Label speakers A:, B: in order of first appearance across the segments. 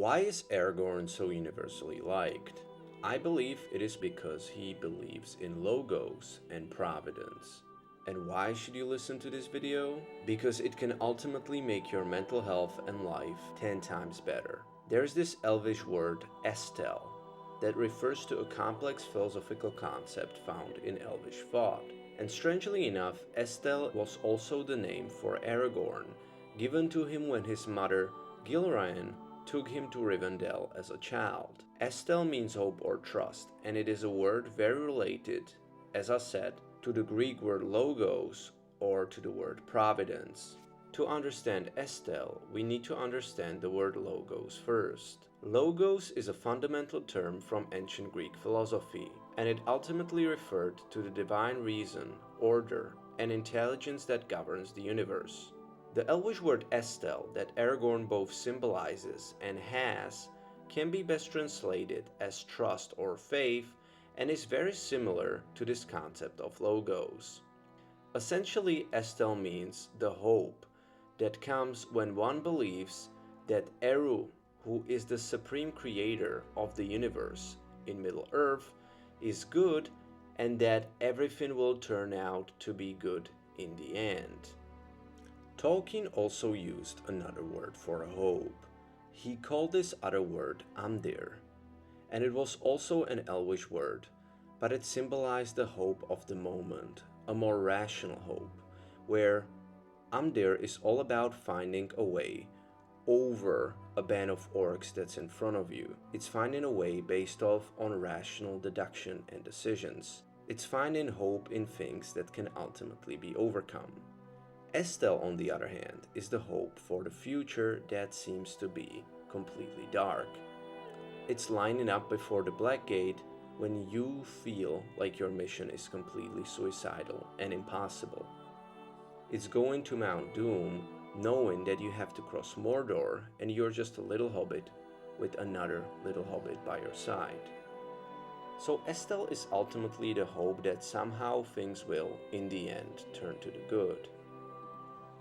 A: Why is Aragorn so universally liked? I believe it is because he believes in logos and providence. And why should you listen to this video? Because it can ultimately make your mental health and life 10 times better. There's this Elvish word, Estel, that refers to a complex philosophical concept found in Elvish thought. And strangely enough, Estel was also the name for Aragorn, given to him when his mother, Gilraen, took him to Rivendell as a child. Estel means hope or trust, and it is a word very related, as I said, to the Greek word logos or to the word providence. To understand Estel, we need to understand the word logos first. Logos is a fundamental term from ancient Greek philosophy, and it ultimately referred to the divine reason, order, and intelligence that governs the universe. The Elvish word Estel that Aragorn both symbolizes and has can be best translated as trust or faith and is very similar to this concept of logos. Essentially, Estel means the hope that comes when one believes that Eru, who is the supreme creator of the universe in Middle-earth, is good and that everything will turn out to be good in the end. Tolkien also used another word for hope. He called this other word Amdir, and it was also an Elvish word, but it symbolized the hope of the moment, a more rational hope, where Amdir is all about finding a way over a band of orcs that's in front of you. It's finding a way based off on rational deduction and decisions. It's finding hope in things that can ultimately be overcome. Estel, on the other hand, is the hope for the future that seems to be completely dark. It's lining up before the Black Gate when you feel like your mission is completely suicidal and impossible. It's going to Mount Doom knowing that you have to cross Mordor and you're just a little hobbit with another little hobbit by your side. So Estel is ultimately the hope that somehow things will, in the end, turn to the good.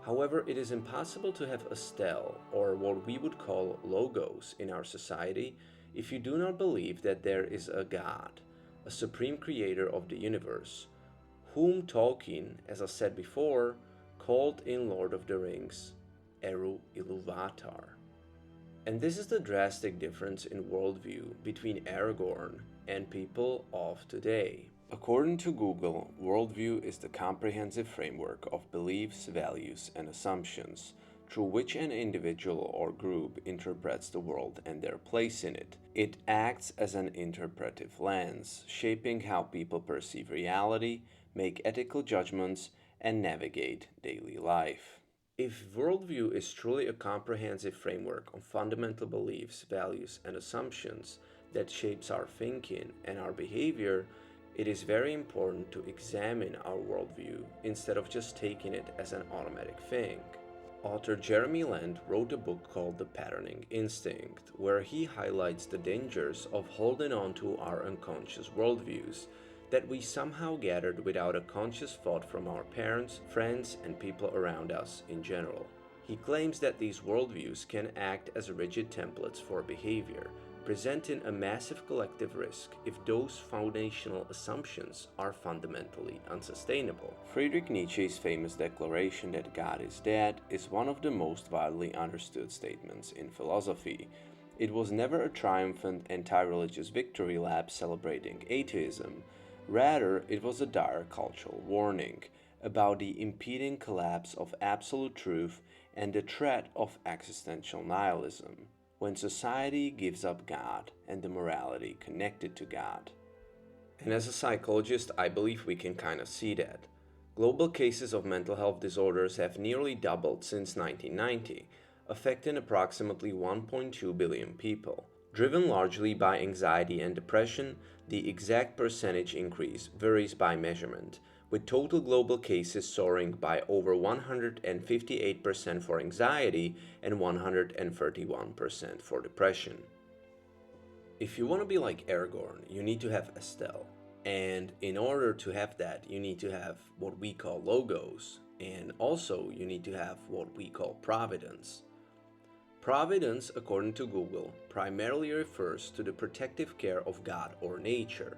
A: However, it is impossible to have Estel, or what we would call logos in our society, if you do not believe that there is a God, a supreme creator of the universe, whom Tolkien, as I said before, called in Lord of the Rings, Eru Ilúvatar. And this is the drastic difference in worldview between Aragorn and people of today. According to Google, worldview is the comprehensive framework of beliefs, values, and assumptions through which an individual or group interprets the world and their place in it. It acts as an interpretive lens, shaping how people perceive reality, make ethical judgments, and navigate daily life. If worldview is truly a comprehensive framework of fundamental beliefs, values, and assumptions that shapes our thinking and our behavior, it is very important to examine our worldview instead of just taking it as an automatic thing. Author Jeremy Land wrote a book called The Patterning Instinct, where he highlights the dangers of holding on to our unconscious worldviews that we somehow gathered without a conscious thought from our parents, friends, and people around us in general. He claims that these worldviews can act as rigid templates for behavior, presenting a massive collective risk if those foundational assumptions are fundamentally unsustainable. Friedrich Nietzsche's famous declaration that God is dead is one of the most widely understood statements in philosophy. It was never a triumphant anti-religious victory lap celebrating atheism. Rather, it was a dire cultural warning about the impending collapse of absolute truth and the threat of existential nihilism, when society gives up God and the morality connected to God. And as a psychologist, I believe we can kind of see that. Global cases of mental health disorders have nearly doubled since 1990, affecting approximately 1.2 billion people. Driven largely by anxiety and depression, the exact percentage increase varies by measurement, with total global cases soaring by over 158% for anxiety and 131% for depression. If you want to be like Aragorn, you need to have Estel. And in order to have that, you need to have what we call logos, and also you need to have what we call providence. Providence, according to Google, primarily refers to the protective care of God or nature.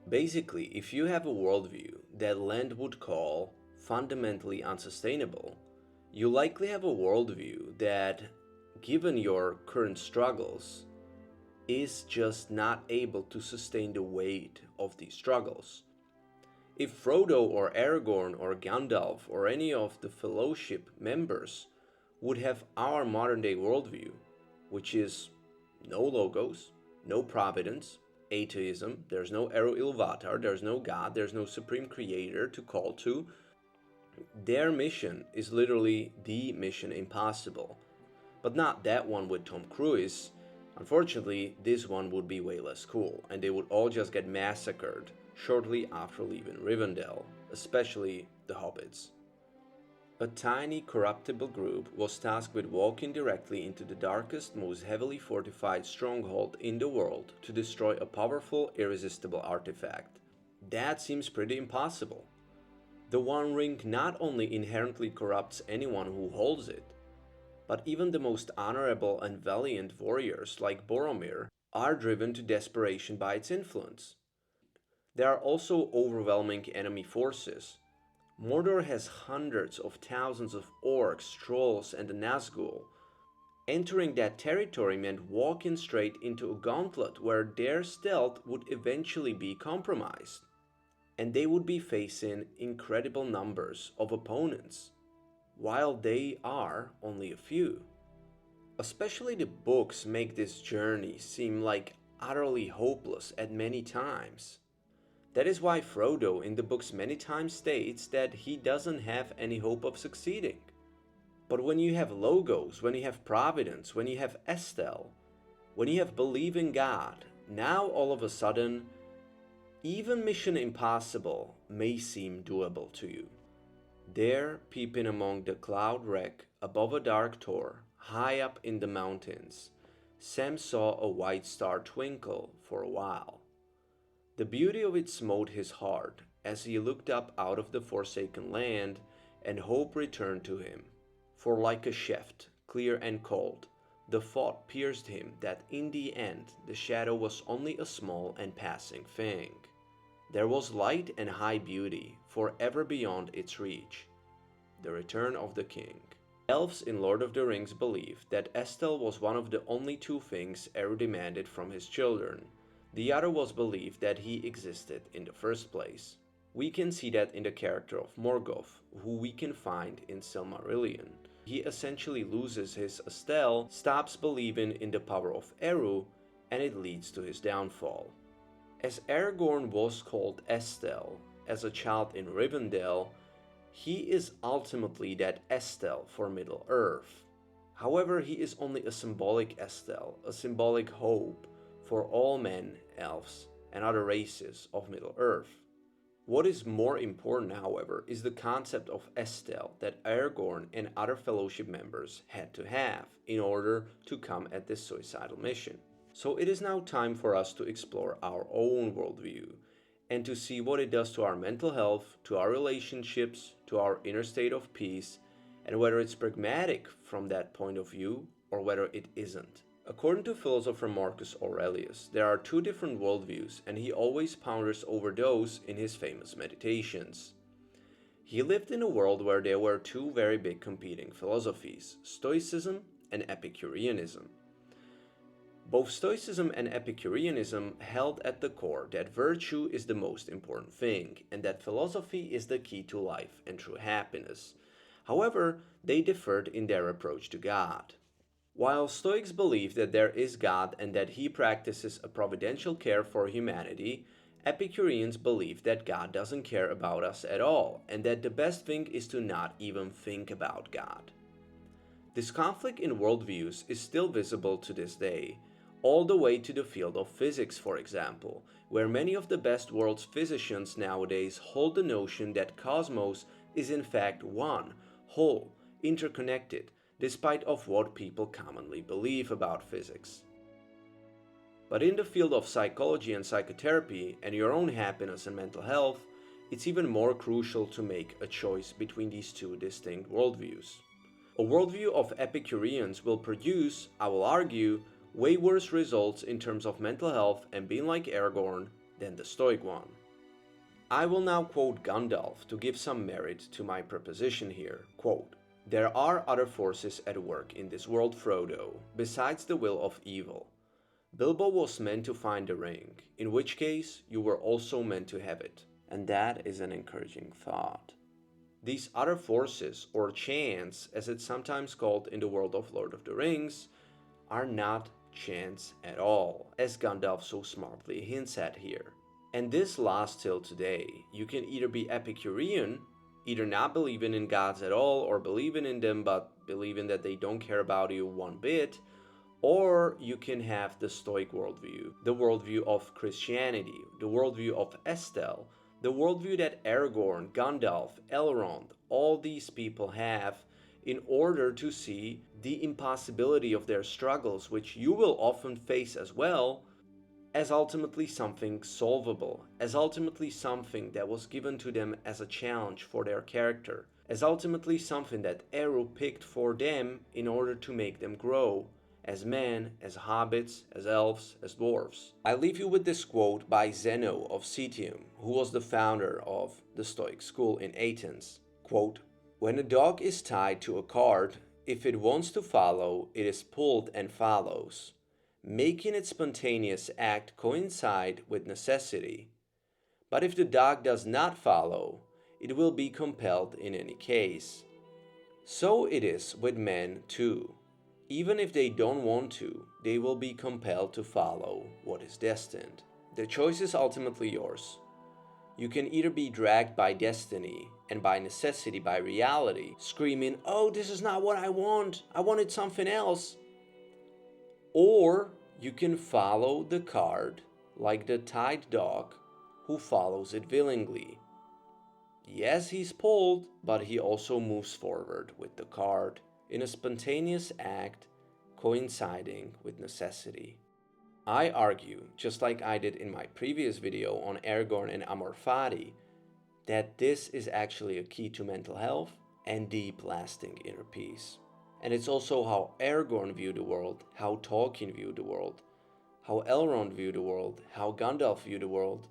A: Basically, if you have a worldview that Land would call fundamentally unsustainable, you likely have a worldview that, given your current struggles, is just not able to sustain the weight of these struggles. If Frodo or Aragorn or Gandalf or any of the Fellowship members would have our modern day worldview, which is no logos, no providence, atheism, there's no Eru Ilvatar, there's no God, there's no supreme creator to call to, their mission is literally the mission impossible. But not that one with Tom Cruise. Unfortunately, this one would be way less cool, and they would all just get massacred shortly after leaving Rivendell, especially the hobbits. A tiny, corruptible group was tasked with walking directly into the darkest, most heavily fortified stronghold in the world to destroy a powerful, irresistible artifact. That seems pretty impossible. The One Ring not only inherently corrupts anyone who holds it, but even the most honorable and valiant warriors like Boromir are driven to desperation by its influence. There are also overwhelming enemy forces. Mordor has hundreds of thousands of orcs, trolls, and the Nazgul. Entering that territory meant walking straight into a gauntlet where their stealth would eventually be compromised, and they would be facing incredible numbers of opponents, while they are only a few. Especially the books make this journey seem like utterly hopeless at many times. That is why Frodo in the books many times states that he doesn't have any hope of succeeding. But when you have logos, when you have providence, when you have Estel, when you have believe in God, now all of a sudden, even Mission Impossible may seem doable to you. There, peeping among the cloud wreck above a dark tor, high up in the mountains, Sam saw a white star twinkle for a while. The beauty of it smote his heart as he looked up out of the forsaken land, and hope returned to him. For like a shaft, clear and cold, the thought pierced him that in the end the shadow was only a small and passing thing. There was light and high beauty forever beyond its reach. The return of the king. Elves in Lord of the Rings believed that Estel was one of the only two things Eru demanded from his children. The other was believed that he existed in the first place. We can see that in the character of Morgoth, who we can find in Silmarillion. He essentially loses his Estel, stops believing in the power of Eru, and it leads to his downfall. As Aragorn was called Estel as a child in Rivendell, he is ultimately that Estel for Middle-earth. However, he is only a symbolic Estel, a symbolic hope for all men, elves, and other races of Middle-earth. What is more important, however, is the concept of Estel that Aragorn and other Fellowship members had to have in order to come at this suicidal mission. So it is now time for us to explore our own worldview and to see what it does to our mental health, to our relationships, to our inner state of peace, and whether it's pragmatic from that point of view or whether it isn't. According to philosopher Marcus Aurelius, there are two different worldviews, and he always ponders over those in his famous meditations. He lived in a world where there were two very big competing philosophies, Stoicism and Epicureanism. Both Stoicism and Epicureanism held at the core that virtue is the most important thing, and that philosophy is the key to life and true happiness. However, they differed in their approach to God. While Stoics believe that there is God and that he practices a providential care for humanity, Epicureans believe that God doesn't care about us at all, and that the best thing is to not even think about God. This conflict in worldviews is still visible to this day, all the way to the field of physics, for example, where many of the best world's physicians nowadays hold the notion that cosmos is in fact one, whole, interconnected, despite of what people commonly believe about physics. But in the field of psychology and psychotherapy and your own happiness and mental health, it's even more crucial to make a choice between these two distinct worldviews. A worldview of Epicureans will produce, I will argue, way worse results in terms of mental health and being like Aragorn than the Stoic one. I will now quote Gandalf to give some merit to my proposition here. Quote, "There are other forces at work in this world, Frodo, besides the will of evil. Bilbo was meant to find the ring, in which case you were also meant to have it." And that is an encouraging thought. These other forces, or chance, as it's sometimes called in the world of Lord of the Rings, are not chance at all, as Gandalf so smartly hints at here. And this lasts till today. You can either be Epicurean, either not believing in gods at all, or believing in them but believing that they don't care about you one bit, or you can have the Stoic worldview, the worldview of Christianity, the worldview of Estel, the worldview that Aragorn, Gandalf, Elrond, all these people have in order to see the impossibility of their struggles, which you will often face as well, as ultimately something solvable, as ultimately something that was given to them as a challenge for their character, as ultimately something that Eru picked for them in order to make them grow, as men, as hobbits, as elves, as dwarves. I leave you with this quote by Zeno of Citium, who was the founder of the Stoic school in Athens. Quote, "When a dog is tied to a cart, if it wants to follow, it is pulled and follows, making its spontaneous act coincide with necessity. But if the dog does not follow, it will be compelled in any case. So it is with men too. Even if they don't want to, they will be compelled to follow what is destined. The choice is ultimately yours. You can either be dragged by destiny and by necessity, by reality, screaming, 'Oh, this is not what I wanted something else.' Or you can follow the cart like the tied dog who follows it willingly. Yes, he's pulled, but he also moves forward with the cart in a spontaneous act coinciding with necessity." I argue, just like I did in my previous video on Aragorn and Amor Fati, that this is actually a key to mental health and deep lasting inner peace. And it's also how Aragorn viewed the world, how Tolkien viewed the world, how Elrond viewed the world, how Gandalf viewed the world,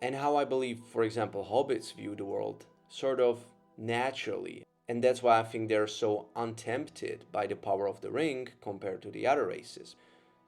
A: and how I believe, for example, hobbits view the world, sort of naturally. And that's why I think they're so untempted by the power of the ring compared to the other races.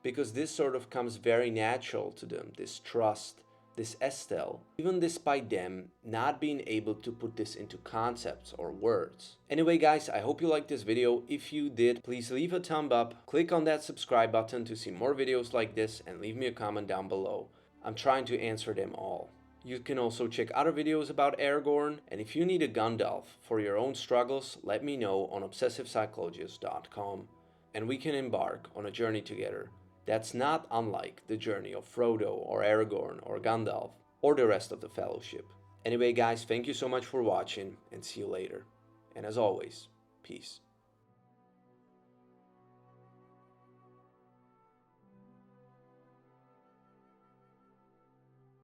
A: Because this sort of comes very natural to them, this trust, this Estel, even despite them not being able to put this into concepts or words. Anyway guys, I hope you liked this video. If you did, please leave a thumb up, click on that subscribe button to see more videos like this, and leave me a comment down below. I'm trying to answer them all. You can also check other videos about Aragorn, and if you need a Gandalf for your own struggles, let me know on obsessivepsychologist.com, and we can embark on a journey together that's not unlike the journey of Frodo or Aragorn or Gandalf or the rest of the Fellowship. Anyway guys, thank you so much for watching, and see you later. And as always, peace.